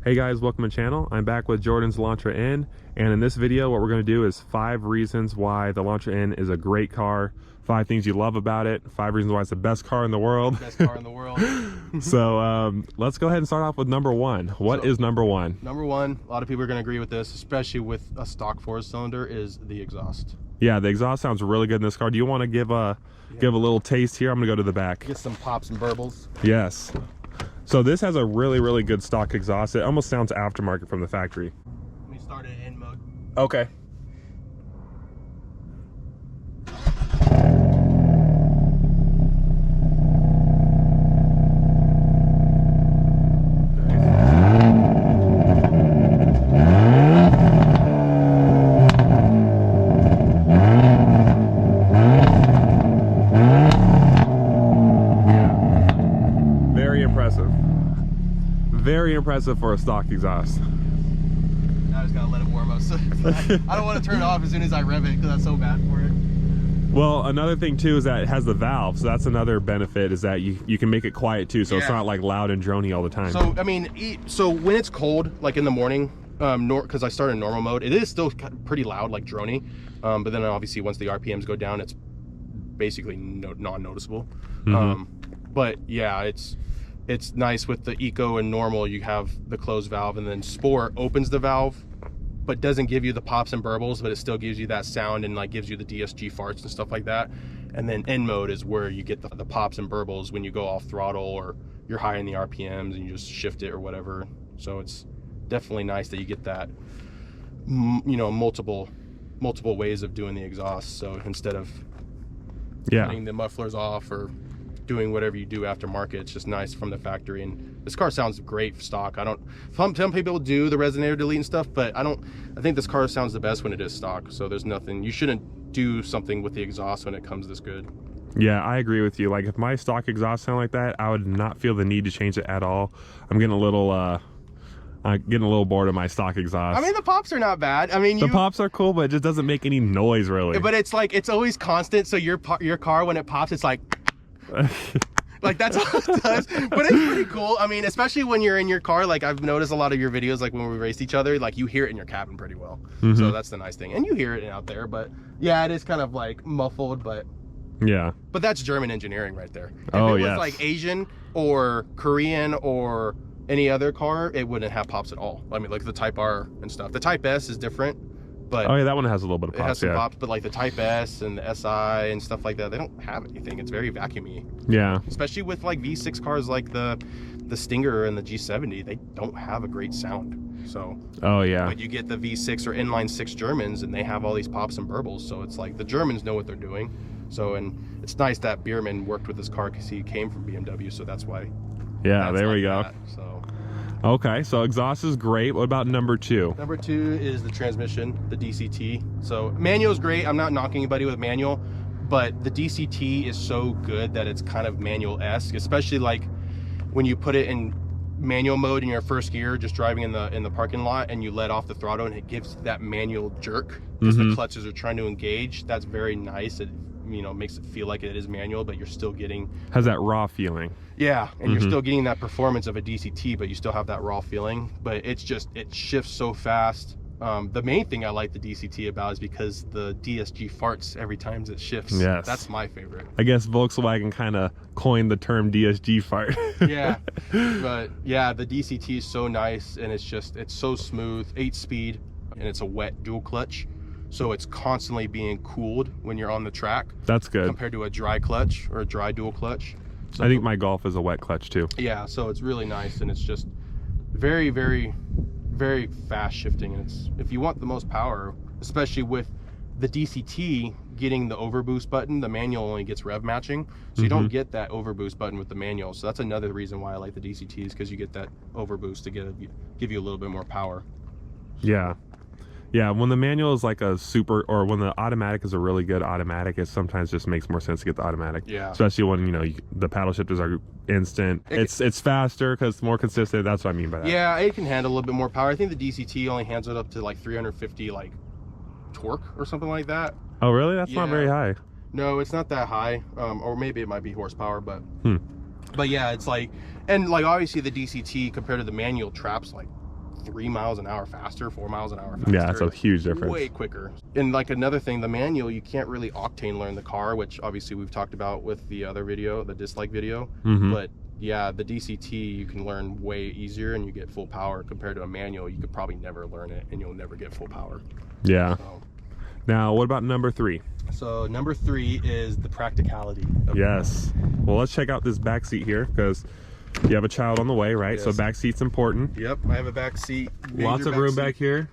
Hey guys, welcome to the channel. I'm back with Jordyn's Elantra N, and in this video what we're going to do is 5 reasons why the Elantra N is a great car, 5 things you love about it, 5 reasons why it's the best car in the world. Best car in the world. So let's go ahead and start off with number 1. What is number 1? Number 1, a lot of people are going to agree with this, especially with a stock 4-cylinder, is the exhaust. Yeah, the exhaust sounds really good in this car. Do you want to give a little taste here? I'm going to go to the back. Get some pops and burbles. Yes. So this has a really good stock exhaust. It almost sounds aftermarket from the factory. Let me start it in mode. Okay. Very impressive for a stock exhaust. Now I just gotta let it warm up. So I don't want to turn it off as soon as I rev it because that's so bad for it. Well, another thing too is that it has the valve, so that's another benefit, is that you can make it quiet too, so it's not like loud and drony all the time. So I mean, so when it's cold, like in the morning, because I start in normal mode, it is still pretty loud, like drony. But then obviously once the RPMs go down, it's basically non-noticeable. But yeah, it's nice with the Eco and normal. You have the closed valve, and then Sport opens the valve but doesn't give you the pops and burbles, but it still gives you that sound and like gives you the DSG farts and stuff like that. And then N mode is where you get the pops and burbles when you go off throttle or you're high in the RPMs and you just shift it or whatever. So it's definitely nice that you get that, you know, multiple ways of doing the exhaust. So instead of turning the mufflers off or doing whatever you do aftermarket, it's just nice from the factory. And this car sounds great for stock. Some people do the resonator delete and stuff, but I think this car sounds the best when it is stock. So there's nothing, you shouldn't do something with the exhaust when it comes this good. Yeah, I agree with you. Like if my stock exhaust sounded like that, I would not feel the need to change it at all. I'm getting a little bored of my stock exhaust. I mean, the pops are not bad. I mean, the pops are cool, but it just doesn't make any noise really. But it's like, it's always constant. So your car, when it pops, it's like like that's all it does. But it's pretty cool. I mean, especially when you're in your car. Like I've noticed a lot of your videos, like when we raced each other, like you hear it in your cabin pretty well. So that's the nice thing, and you hear it out there. But yeah, it is kind of like muffled, but but that's German engineering right there. If it was like Asian or Korean or any other car, it wouldn't have pops at all. I mean, like the Type R and stuff. The Type S is different. But that one has a little bit of pops. It has some pops, but like the Type S and the SI and stuff like that, they don't have anything. It's very vacuumy. Yeah. Especially with like V6 cars like the Stinger and the G70, they don't have a great sound. So. But you get the V6 or inline 6 Germans, and they have all these pops and burbles. So it's like the Germans know what they're doing. So, and it's nice that Bierman worked with this car because he came from BMW. So that's why. Yeah, there we go. So. Okay, so exhaust is great. What about number 2? Number 2 is the transmission, the DCT. So manual is great. I'm not knocking anybody with manual, but the DCT is so good that it's kind of manual-esque, especially like when you put it in manual mode in your first gear, just driving in the parking lot, and you let off the throttle and it gives that manual jerk because the clutches are trying to engage. That's very nice. It, you know, makes it feel like it is manual, but you're still getting that raw feeling. Yeah, and you're still getting that performance of a DCT, but you still have that raw feeling. But it's just, it shifts so fast. The main thing I like the DCT about is because the DSG farts every time it shifts. Yes, that's my favorite. I guess Volkswagen kind of coined the term DSG fart. Yeah, but yeah, the DCT is so nice, and it's so smooth, 8-speed, and it's a wet dual clutch. So it's constantly being cooled when you're on the track. That's good. Compared to a dry clutch or a dry dual clutch. So I think my Golf is a wet clutch too. Yeah, so it's really nice, and it's just very fast shifting. And it's, if you want the most power, especially with the DCT getting the overboost button, the manual only gets rev matching. So you don't get that overboost button with the manual. So that's another reason why I like the DCT, is because you get that overboost to give you a little bit more power. Yeah. Yeah, when the manual is like a super, or when the automatic is a really good automatic, it sometimes just makes more sense to get the automatic. Yeah. Especially when, you know, the paddle shifters are instant. It's faster because it's more consistent. That's what I mean by that. Yeah, it can handle a little bit more power. I think the DCT only hands it up to like 350 like torque or something like that. Oh, really? That's not very high. No, it's not that high. Or maybe it might be horsepower, but yeah, it's like, and like obviously the DCT compared to the manual traps like 3 miles an hour faster, 4 miles an hour faster. Yeah, that's a huge difference. Way quicker. And like another thing, the manual, you can't really octane learn the car, which obviously we've talked about with the other video, the dislike video. But yeah, the DCT you can learn way easier and you get full power compared to a manual. You could probably never learn it and you'll never get full power. Yeah. So, now, what about number 3? so number 3 is the practicality. Yes. Well, let's check out this back seat here because you have a child on the way, right? Yes. So back seat's important. Yep, I have a back seat. Lots of room back here.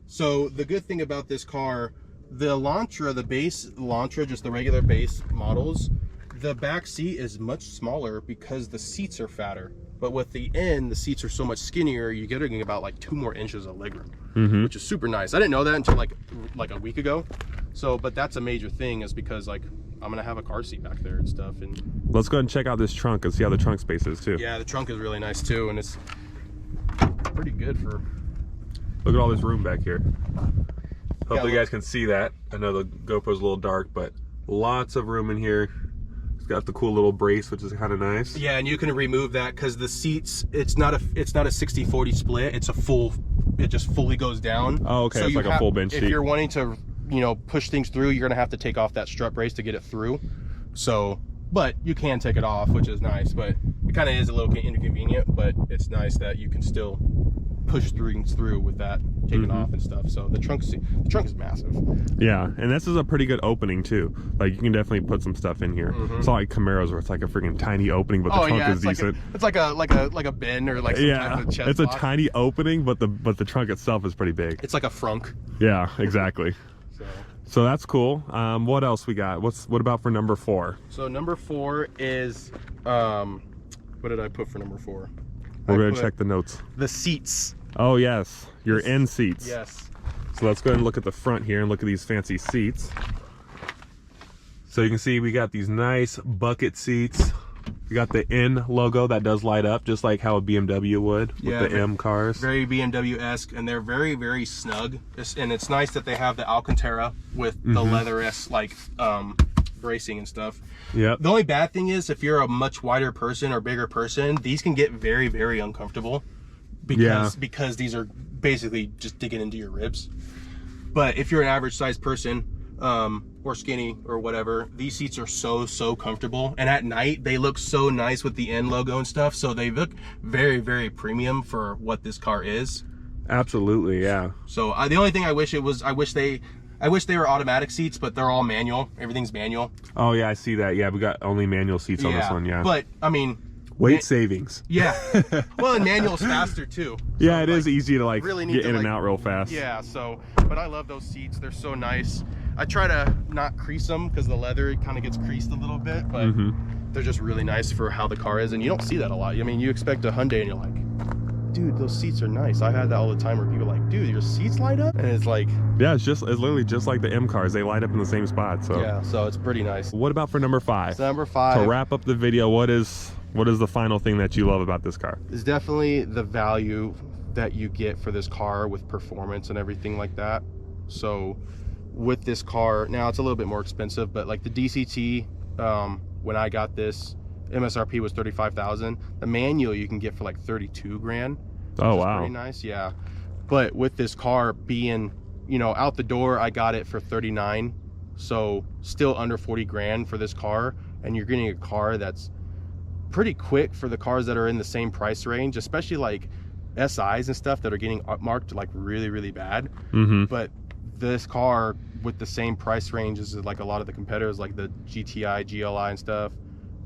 So the good thing about this car, the Elantra, the base Elantra, just the regular base models, the back seat is much smaller because the seats are fatter. But with the N, the seats are so much skinnier, you're getting about like 2 more inches of legroom, which is super nice. I didn't know that until like a week ago. So, but that's a major thing, is because like I'm gonna have a car seat back there and stuff. And let's go ahead and check out this trunk and see how the trunk space is too. yeah, the trunk is really nice too, and it's pretty good for. Look at all this room back here. Hopefully you guys can see that. I know the GoPro's a little dark, but lots of room in here. It's got the cool little brace, which is kind of nice. Yeah, and you can remove that because the seats, it's not a 60-40 split. It's a full, it just fully goes down. Oh, okay. So it's like a full bench seat. If you're wanting to, you know, push things through, you're gonna have to take off that strut brace to get it through. So, but you can take it off, which is nice. But it kind of is a little inconvenient. But it's nice that you can still push things through with that taken off and stuff. So the trunk is massive. Yeah, and this is a pretty good opening too. Like you can definitely put some stuff in here. It's not like Camaros where it's like a freaking tiny opening, but the trunk is decent. It's like a bin or like some type of chest it's a box. tiny opening, but the trunk itself is pretty big. It's like a frunk. Yeah, exactly. So that's cool. What else we got? What about for number 4? So number 4 is what did I put for number 4? We're gonna check the notes. The seats. Oh yes, your N seats. Yes. So let's go ahead and look at the front here and look at these fancy seats. So you can see we got these nice bucket seats. We got the N logo that does light up just like how a BMW would with the M cars. Very BMW-esque, and they're very, very snug. And it's nice that they have the Alcantara with the leather-esque like bracing and stuff. Yep. The only bad thing is if you're a much wider person or bigger person, these can get very, very uncomfortable because these are basically just digging into your ribs. But if you're an average sized person or skinny or whatever, these seats are so comfortable, and at night they look so nice with the N logo and stuff, so they look very, very premium for what this car is. Absolutely, yeah. So the only thing I wish they were automatic seats, but they're all manual. Everything's manual. Oh yeah, I see that. Yeah, we got only manual seats on this one. Yeah, but I mean, weight savings. Yeah. Well, and manual's faster too. Yeah, so it is easy to like really get in and out real fast. Yeah. So, but I love those seats. They're so nice. I try to not crease them because the leather kind of gets creased a little bit, but they're just really nice for how the car is, and you don't see that a lot. I mean, you expect a Hyundai and you're like, dude, those seats are nice. I had that all the time where people are like, dude, your seats light up? And it's like, yeah, it's literally just like the M cars. They light up in the same spot. So yeah, so it's pretty nice. What about for number 5? So number 5. To wrap up the video, what is the final thing that you love about this car? It's definitely the value that you get for this car with performance and everything like that. So with this car, now it's a little bit more expensive, but like the DCT, when I got this, MSRP was $35,000. The manual you can get for like 32 grand. Oh wow, pretty nice. Yeah, but with this car being, you know, out the door, I got it for 39, so still under 40 grand for this car, and you're getting a car that's pretty quick for the cars that are in the same price range, especially like SIs and stuff that are getting marked like really bad. But this car with the same price range as like a lot of the competitors, like the GTI, GLI and stuff,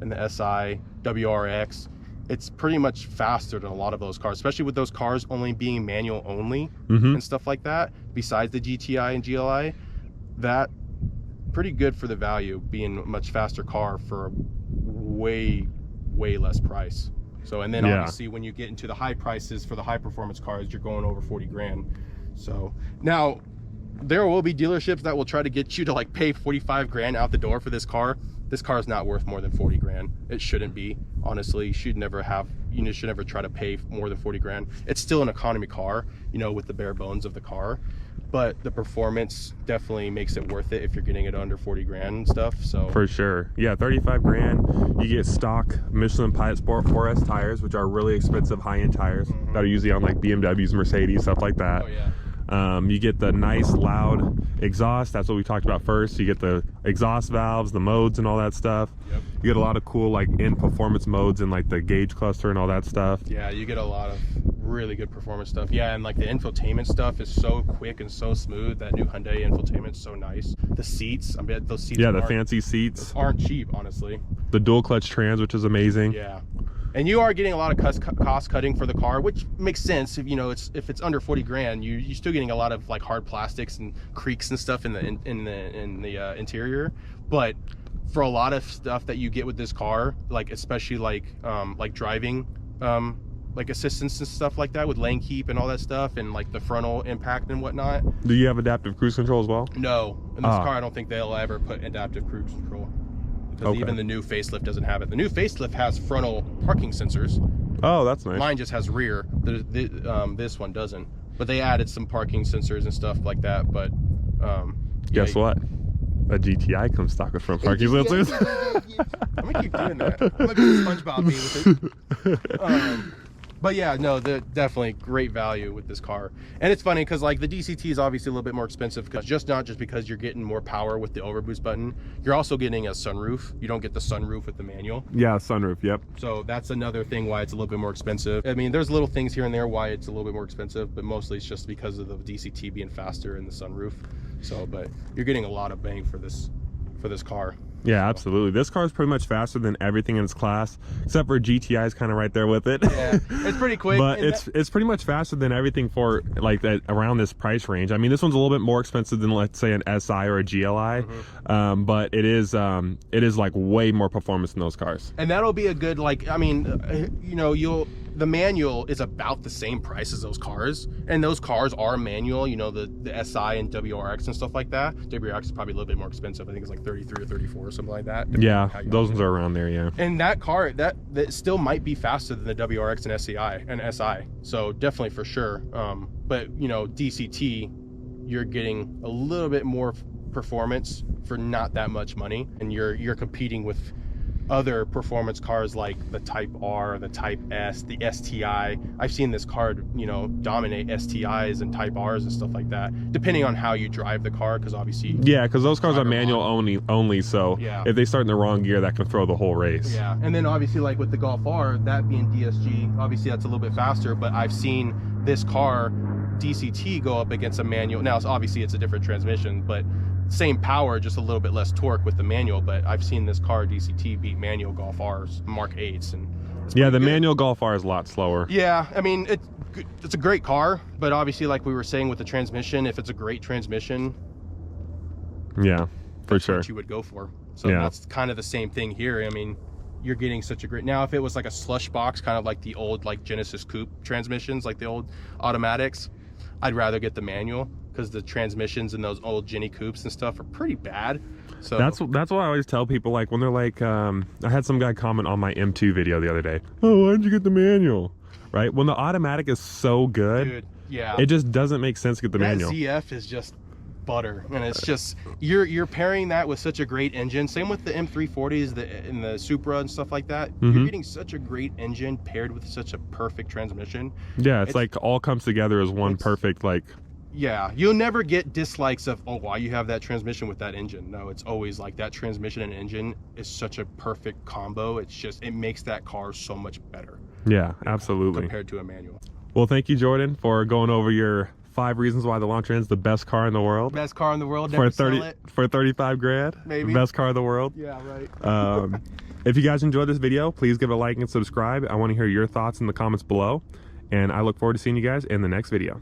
and the SI, WRX, it's pretty much faster than a lot of those cars, especially with those cars only being manual only and stuff like that. Besides the GTI and GLI, that pretty good for the value, being a much faster car for a way less price. So, and then obviously when you get into the high prices for the high performance cars, you're going over 40 grand. So now there will be dealerships that will try to get you to like pay 45 grand out the door for this car. This car is not worth more than 40 grand. It shouldn't be, honestly. You should never try to pay more than 40 grand. It's still an economy car, you know, with the bare bones of the car. but the performance definitely makes it worth it if you're getting it under 40 grand and stuff. So for sure, yeah, 35 grand. You get stock Michelin Pilot Sport 4S tires, which are really expensive high-end tires that are usually on like BMWs, Mercedes, stuff like that. Oh yeah. You get the nice loud exhaust. That's what we talked about first. You get the exhaust valves, the modes, and all that stuff. Yep. You get a lot of cool like in performance modes and like the gauge cluster and all that stuff. Yeah, you get a lot of really good performance stuff. Yeah, and like the infotainment stuff is so quick and so smooth. That new Hyundai infotainment's so nice. The seats, I bet those seats. Yeah, the fancy seats aren't cheap, honestly. The dual clutch trans, which is amazing. Yeah. And you are getting a lot of cost cutting for the car, which makes sense. If you know if it's under 40 grand, you're still getting a lot of like hard plastics and creaks and stuff in the interior. But for a lot of stuff that you get with this car, like especially like driving like assistance and stuff like that with lane keep and all that stuff, and like the frontal impact and whatnot. Do you have adaptive cruise control as well? No, in this car I don't think they'll ever put adaptive cruise control. Because even the new facelift doesn't have it. The new facelift has frontal parking sensors. Oh, that's nice. Mine just has rear. This one doesn't. But they added some parking sensors and stuff like that. But guess what? A GTI comes stock with front parking sensors. I'm gonna keep doing that. I'm gonna be SpongeBob with it. But yeah, no, definitely great value with this car. And it's funny because like the DCT is obviously a little bit more expensive, because not just because you're getting more power with the overboost button, you're also getting a sunroof. You don't get the sunroof with the manual. Yeah, sunroof, yep. So that's another thing why it's a little bit more expensive. I mean, there's little things here and there why it's a little bit more expensive, but mostly it's just because of the DCT being faster and the sunroof. So, but you're getting a lot of bang for this car. Yeah, absolutely. This car is pretty much faster than everything in its class, except for GTI is kind of right there with it. Yeah, it's pretty quick. But it's pretty much faster than everything for like that around this price range. I mean, this one's a little bit more expensive than, let's say, an SI or a GLI, but it is like way more performance in those cars. And that'll be a good, like, I mean, you know, the manual is about the same price as those cars, and those cars are manual, you know, the SI and WRX and stuff like that. WRX is probably a little bit more expensive. I think it's like 33 or 34 or something like that. Yeah, those ones are around there, yeah. And that car, that still might be faster than the WRX and SI. So definitely for sure. But you know, DCT, you're getting a little bit more performance for not that much money, and you're competing with other performance cars like the Type R, the Type S, the STI. I've seen this car, you know, dominate STIs and Type Rs and stuff like that, depending on how you drive the car, because obviously... Yeah, because those cars are manual only, so yeah. If they start in the wrong gear, that can throw the whole race. Yeah, and then obviously like with the Golf R, that being DSG, obviously that's a little bit faster, but I've seen this car, DCT, go up against a manual. Now, obviously it's a different transmission, but same power, just a little bit less torque with the manual. But I've seen this car DCT beat manual Golf R's, Mark 8s, and yeah, the manual Golf R is a lot slower. Yeah, I mean it's a great car, but obviously like we were saying with the transmission, if it's a great transmission, yeah, for sure, what you would go for. So yeah, that's kind of the same thing here. I mean, you're getting such a great, now if it was like a slush box, kind of like the old like Genesis Coupe transmissions, like the old automatics, I'd rather get the manual, because the transmissions in those old Jenny Coupes and stuff are pretty bad. So that's what I always tell people, like when they're like, I had some guy comment on my M2 video the other day, oh, why didn't you get the manual? Right, when the automatic is so good, dude, yeah, it just doesn't make sense to get the manual. ZF is just butter, and it's just you're pairing that with such a great engine. Same with the M340s, and the Supra and stuff like that. You're getting such a great engine paired with such a perfect transmission. Yeah, it's like all comes together as one perfect, like... Yeah, you'll never get dislikes of, oh, why you have that transmission with that engine. No, it's always like that transmission and engine is such a perfect combo. It's just, it makes that car so much better. Yeah, absolutely. Compared to a manual. Well, thank you, Jordyn, for going over your 5 reasons why the Elantra N is the best car in the world. Best car in the world. Never sell it. For 35 grand. Maybe. Best car in the world. Yeah, right. If you guys enjoyed this video, please give it a like and subscribe. I want to hear your thoughts in the comments below, and I look forward to seeing you guys in the next video.